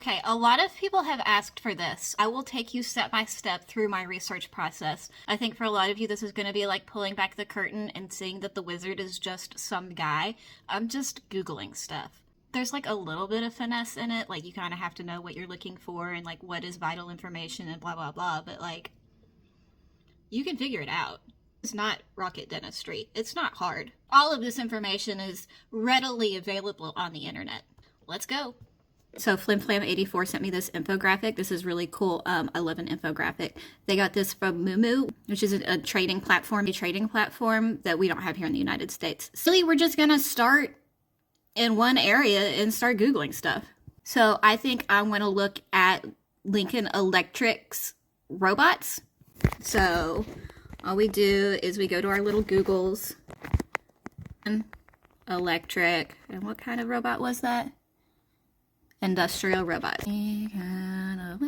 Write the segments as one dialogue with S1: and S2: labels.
S1: Okay, a lot of people have asked for this. I will take you step by step through my research process. I think for a lot of you, this is going to be like pulling back the curtain and seeing that the wizard is just some guy. I'm just Googling stuff. There's like a little bit of finesse in it, like you kind of have to know what you're looking for and like what is vital information and blah blah blah, but like you can figure it out. It's not rocket dentistry. It's not hard. All of this information is readily available on the internet. Let's go. So FlimFlam84 sent me this infographic. This is really cool. I love an infographic. They got this from Moomoo, which is a trading platform that we don't have here in the United States. So we're just going to start in one area and start Googling stuff. So I think I'm going to look at Lincoln Electric's robots. So all we do is we go to our little Googles. Electric. And what kind of robot was that? Industrial robots. Electric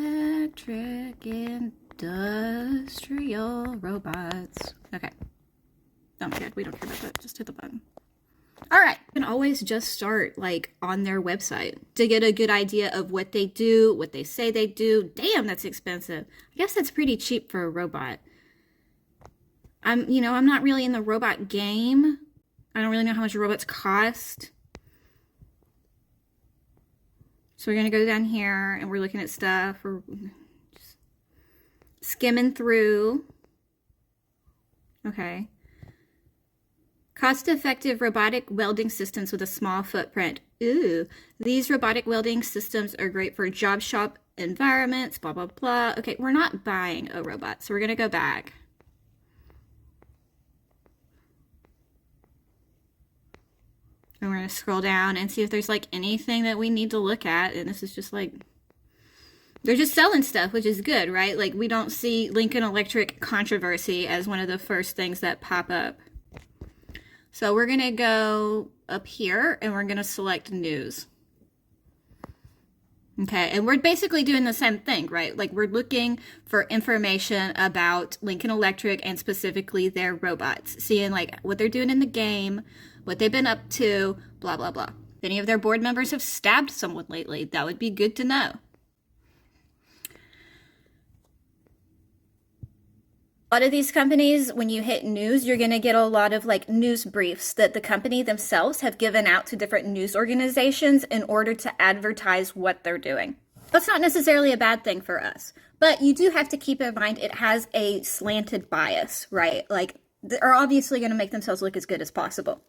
S1: industrial robots. Okay. Don't care. We don't care about that. Just hit the button. All right. You can always just start like on their website to get a good idea of what they do, what they say they do. Damn, that's expensive. I guess that's pretty cheap for a robot. I'm not really in the robot game. I don't really know how much robots cost. So we're going to go down here and we're looking at stuff. We're just skimming through. Okay. Cost-effective robotic welding systems with a small footprint. Ooh, these robotic welding systems are great for job shop environments, blah, blah, blah. Okay, we're not buying a robot, so we're going to go back. And we're going to scroll down and see if there's like anything that we need to look at. And this is just like, they're just selling stuff, which is good, right? Like we don't see Lincoln Electric controversy as one of the first things that pop up. So we're going to go up here and we're going to select news. Okay, and we're basically doing the same thing, right? Like we're looking for information about Lincoln Electric and specifically their robots, seeing like what they're doing in the game, what they've been up to, blah, blah, blah. If any of their board members have stabbed someone lately, that would be good to know. A lot of these companies, when you hit news, you're going to get a lot of like news briefs that the company themselves have given out to different news organizations in order to advertise what they're doing. That's not necessarily a bad thing for us, but you do have to keep in mind it has a slanted bias, right? Like they're obviously going to make themselves look as good as possible.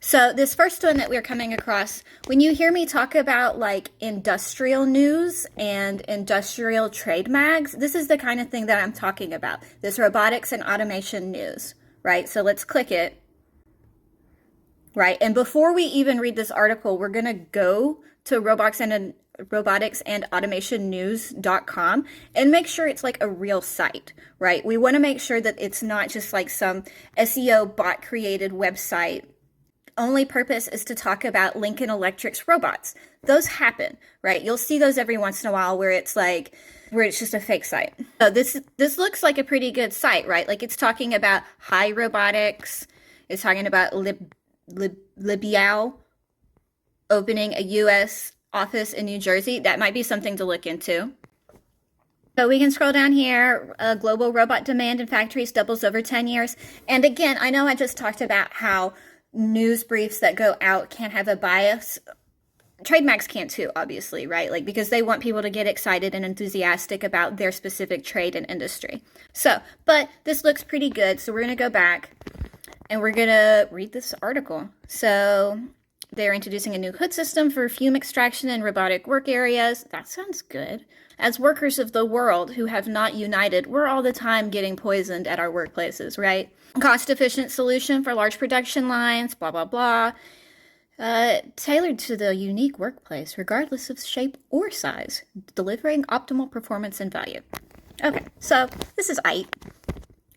S1: So this first one that we're coming across, when you hear me talk about like industrial news and industrial trade mags, this is the kind of thing that I'm talking about. This robotics and automation news, right? So let's click it, right? And before we even read this article, we're going to go to roboticsandautomationnews.com and make sure it's like a real site, right? We want to make sure that it's not just like some SEO bot created website. Only purpose is to talk about Lincoln Electric's robots. Those happen, right? You'll see those every once in a while where it's just a fake site. So this looks like a pretty good site, right? Like it's talking about High Robotics. It's talking about Libiao opening a U.S. office in New Jersey. That might be something to look into. So we can scroll down here. Global robot demand in factories doubles over 10 years. And again, I know I just talked about how news briefs that go out can't have a bias. Trade mags can't too, obviously, right? Like because they want people to get excited and enthusiastic about their specific trade and industry. So, but this looks pretty good. So we're going to go back and we're going to read this article. So they're introducing a new hood system for fume extraction in robotic work areas. That sounds good. As workers of the world who have not united, we're all the time getting poisoned at our workplaces, right? Cost-efficient solution for large production lines, blah, blah, blah. Tailored to the unique workplace, regardless of shape or size, delivering optimal performance and value. Okay, so this is aight.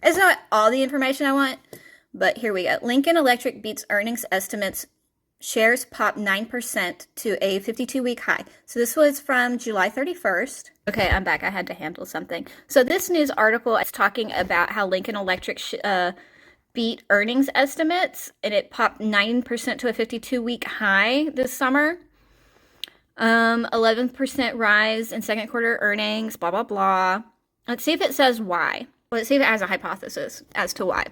S1: It's not all the information I want, but here we go. Lincoln Electric beats earnings estimates. Shares pop 9% to a 52-week high. So this was from July 31st. Okay, I'm back. I had to handle something. So this news article is talking about how Lincoln Electric beat earnings estimates, and it popped 9% to a 52-week high this summer. 11% rise in second quarter earnings, blah, blah, blah. Let's see if it says why. Let's see if it has a hypothesis as to why.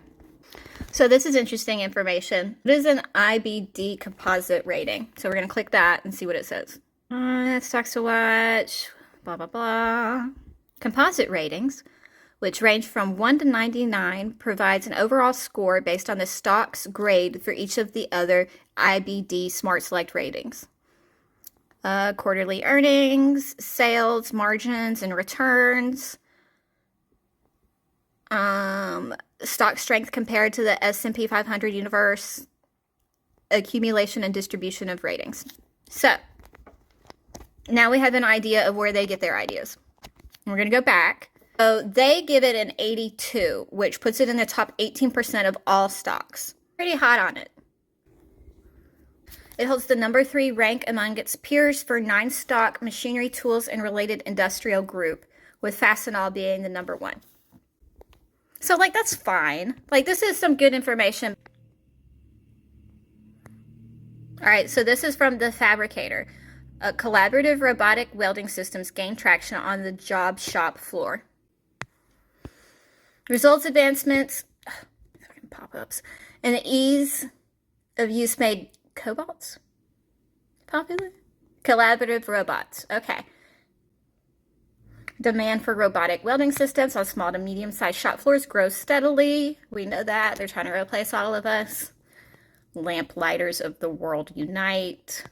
S1: So this is interesting information. It is an IBD composite rating. So we're going to click that and see what it says. Stocks to watch, blah, blah, blah. Composite ratings, which range from 1 to 99, provides an overall score based on the stock's grade for each of the other IBD Smart Select ratings. Quarterly earnings, sales, margins, and returns. Stock strength compared to the S&P 500 universe. Accumulation and distribution of ratings. So, now we have an idea of where they get their ideas. We're going to go back. So, they give it an 82, which puts it in the top 18% of all stocks. Pretty hot on it. It holds the number 3 rank among its peers for 9-stock machinery, tools, and related industrial group, with Fastenal being the number 1. So, like, that's fine. Like, this is some good information. All right, so this is from The Fabricator. Collaborative robotic welding systems gain traction on the job shop floor. Results advancements, fucking pop-ups, and the ease of use made cobots popular. Collaborative robots. Okay. Demand for robotic welding systems on small to medium-sized shop floors grows steadily. We know that. They're trying to replace all of us. Lamplighters of the world unite.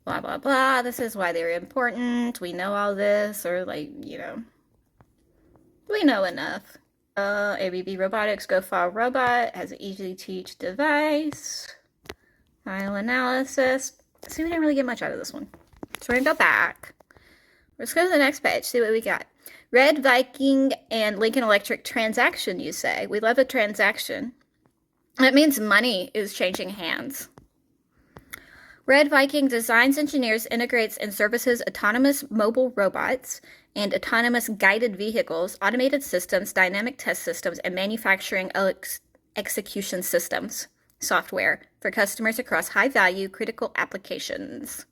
S1: Blah, blah, blah. This is why they're important. We know all this. Or, like, you know. We know enough. ABB Robotics Go File Robot has an easy-to-teach device. File analysis. See, we didn't really get much out of this one. So we're going to go back. Let's go to the next page, see what we got. Red Viking and Lincoln Electric transaction, you say. We love a transaction. That means money is changing hands. Red Viking designs, engineers, integrates, and services autonomous mobile robots and autonomous guided vehicles, automated systems, dynamic test systems, and manufacturing execution systems software for customers across high-value critical applications.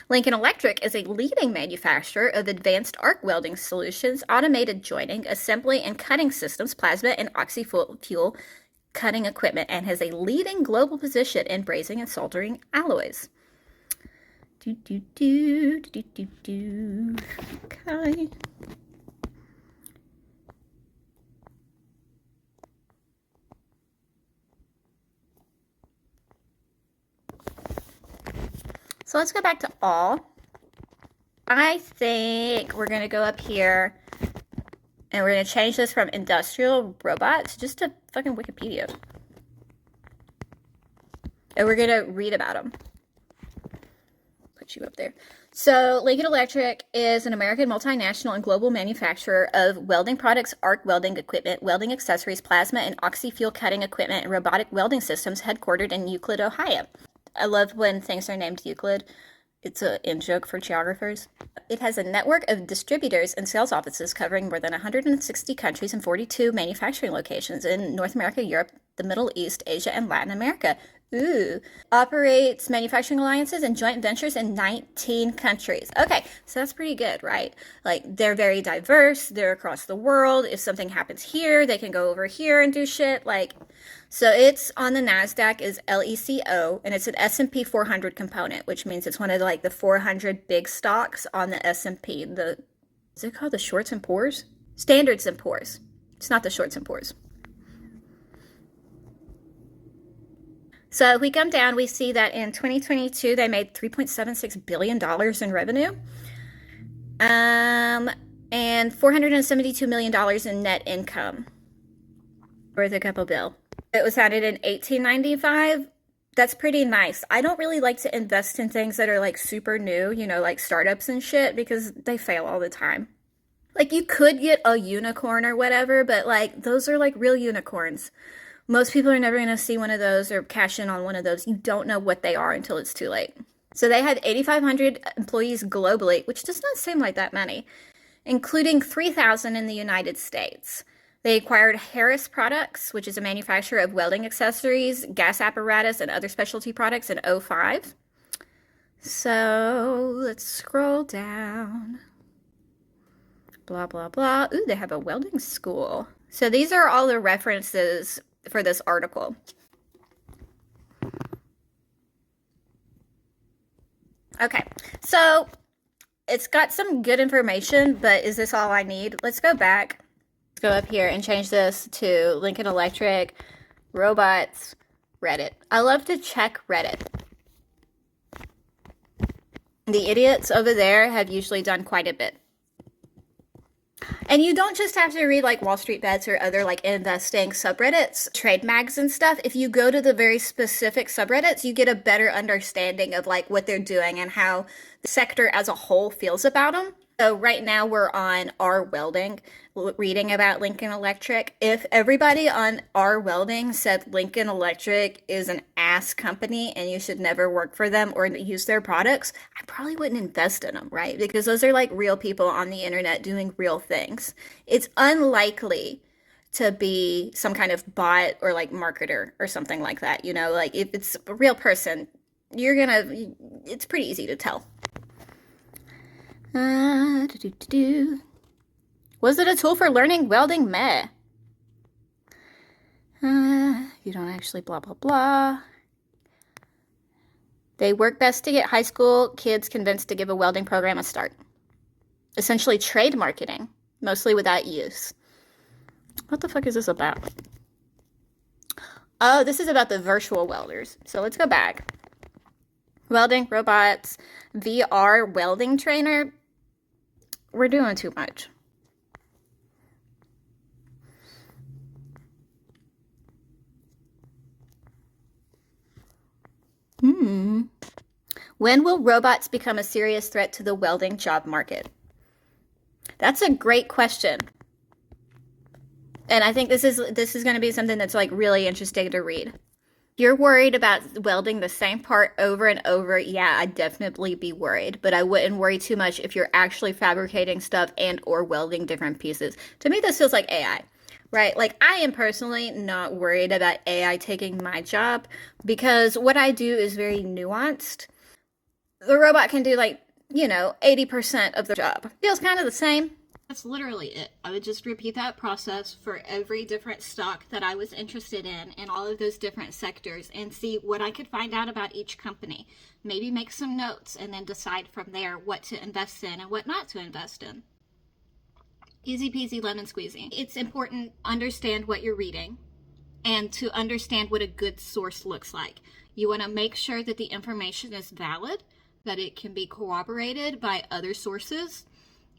S1: Lincoln Electric is a leading manufacturer of advanced arc welding solutions, automated joining, assembly, and cutting systems, plasma and oxy-fuel cutting equipment, and has a leading global position in brazing and soldering alloys. Okay. So let's go back to all. I think we're going to go up here and we're going to change this from industrial robots just to fucking Wikipedia. And we're going to read about them. Put you up there. So Lincoln Electric is an American multinational and global manufacturer of welding products, arc welding equipment, welding accessories, plasma and oxy-fuel cutting equipment, and robotic welding systems headquartered in Euclid, Ohio. I love when things are named Euclid. It's an in-joke for geographers. It has a network of distributors and sales offices covering more than 160 countries and 42 manufacturing locations in North America, Europe, the Middle East, Asia, and Latin America. Ooh. Operates manufacturing alliances and joint ventures in 19 countries. Okay, so that's pretty good, right? Like, they're very diverse. They're across the world. If something happens here, they can go over here and do shit. Like, so it's on the NASDAQ is LECO, and it's an S&P 400 component, which means it's one of the 400 big stocks on the S&P. Is it called the Shorts and Poors? Standards and Poors. It's not the Shorts and Poors. So if we come down, we see that in 2022, they made $3.76 billion in revenue. And $472 million in net income. Worth a couple bill. It was founded in 1895. That's pretty nice. I don't really like to invest in things that are super new, like startups and shit, because they fail all the time. You could get a unicorn or whatever, but those are real unicorns. Most people are never going to see one of those or cash in on one of those. You don't know what they are until it's too late. So they had 8,500 employees globally, which does not seem like that many, including 3,000 in the United States. They acquired Harris Products, which is a manufacturer of welding accessories, gas apparatus, and other specialty products in 2005. So let's scroll down. Blah, blah, blah. Ooh, they have a welding school. So these are all the references for this article. Okay, so it's got some good information, but is this all I need? Let's go back. Let's go up here and change this to Lincoln Electric, robots, Reddit. I love to check Reddit. The idiots over there have usually done quite a bit. And you don't just have to read like Wall Street Bets or other like investing subreddits, trade mags and stuff. If you go to the very specific subreddits, you get a better understanding of like what they're doing and how the sector as a whole feels about them. So right now we're on R Welding, reading about Lincoln Electric. If everybody on R Welding said Lincoln Electric is an ass company and you should never work for them or use their products, I probably wouldn't invest in them, right? Because those are like real people on the internet doing real things. It's unlikely to be some kind of bot or like marketer or something like that. You know, like if it's a real person, it's pretty easy to tell. Was it a tool for learning welding? Meh. You don't actually blah, blah, blah. They work best to get high school kids convinced to give a welding program a start. Essentially trade marketing, mostly without use. What the fuck is this about? Oh, this is about the virtual welders. So let's go back. Welding, robots, VR welding trainer. We're doing too much. When will robots become a serious threat to the welding job market? That's a great question. And I think this is going to be something that's like really interesting to read. You're worried about welding the same part over and over. Yeah, I'd definitely be worried, but I wouldn't worry too much if you're actually fabricating stuff and or welding different pieces. To me, this feels like AI, right? Like I am personally not worried about AI taking my job because what I do is very nuanced. The robot can do like, 80% of the job. Feels kind of the same. That's literally it. I would just repeat that process for every different stock that I was interested in all of those different sectors and see what I could find out about each company. Maybe make some notes and then decide from there what to invest in and what not to invest in. Easy peasy lemon squeezy. It's important to understand what you're reading and to understand what a good source looks like. You want to make sure that the information is valid, that it can be corroborated by other sources,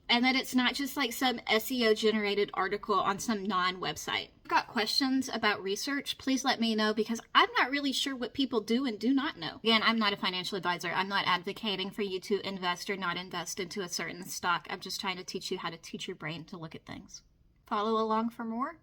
S1: and that it's not just like some SEO generated article on some non-website. If you've got questions about research, please let me know because I'm not really sure what people do and do not know. Again, I'm not a financial advisor. I'm not advocating for you to invest or not invest into a certain stock. I'm just trying to teach you how to teach your brain to look at things. Follow along for more.